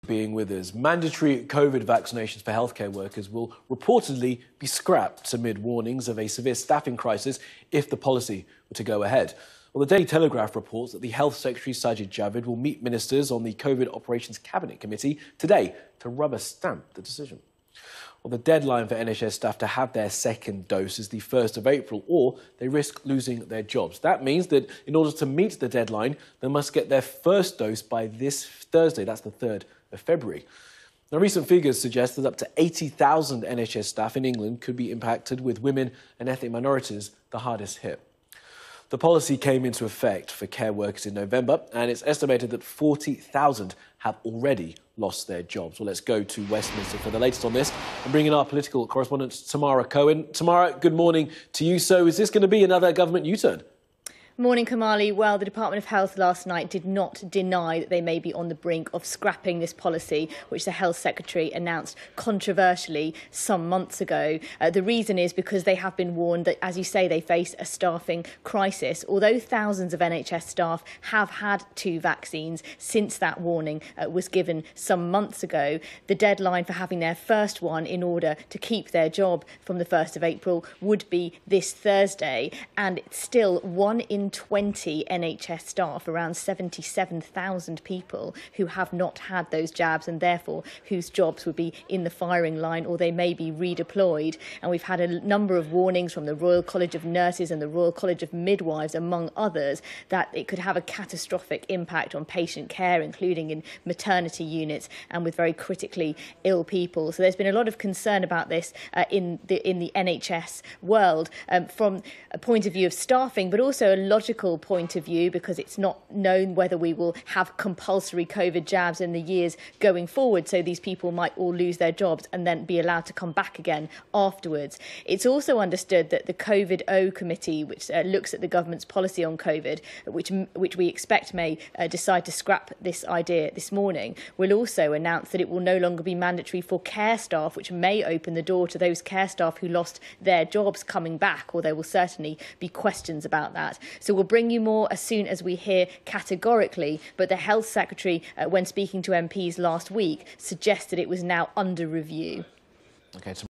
Being with us. Mandatory COVID vaccinations for healthcare workers will reportedly be scrapped amid warnings of a severe staffing crisis if the policy were to go ahead. Well, the Daily Telegraph reports that the Health Secretary Sajid Javid will meet ministers on the COVID Operations Cabinet Committee today to rubber stamp the decision. Well, the deadline for NHS staff to have their second dose is the 1st of April, or they risk losing their jobs. That means that in order to meet the deadline, they must get their first dose by this Thursday. That's the 3rd of February. Now, recent figures suggest that up to 80,000 NHS staff in England could be impacted, with women and ethnic minorities the hardest hit. The policy came into effect for care workers in November, and it's estimated that 40,000 have already lost their jobs. Well, let's go to Westminster for the latest on this and bring in our political correspondent, Tamara Cohen. Tamara, good morning to you. So is this going to be another government U-turn? Morning, Kamali. Well, the Department of Health last night did not deny that they may be on the brink of scrapping this policy, which the Health Secretary announced controversially some months ago. The reason is because they have been warned that, as you say, they face a staffing crisis. Although thousands of NHS staff have had 2 vaccines since that warning was given some months ago, the deadline for having their first one in order to keep their job from the 1st of April would be this Thursday. And it's still 1 in 20 NHS staff, around 77,000 people, who have not had those jabs and therefore whose jobs would be in the firing line, or they may be redeployed. And we've had a number of warnings from the Royal College of Nurses and the Royal College of Midwives, among others, that it could have a catastrophic impact on patient care, including in maternity units and with very critically ill people. So there's been a lot of concern about this in the NHS world from a point of view of staffing, but also a logical point of view, because it's not known whether we will have compulsory COVID jabs in the years going forward, so these people might all lose their jobs and then be allowed to come back again afterwards. It's also understood that the COVID-O committee, which looks at the government's policy on COVID, which we expect may decide to scrap this idea this morning, will also announce that it will no longer be mandatory for care staff, which may open the door to those care staff who lost their jobs coming back, or there will certainly be questions about that. So we'll bring you more as soon as we hear categorically, but the Health Secretary, when speaking to MPs last week, suggested it was now under review. Okay.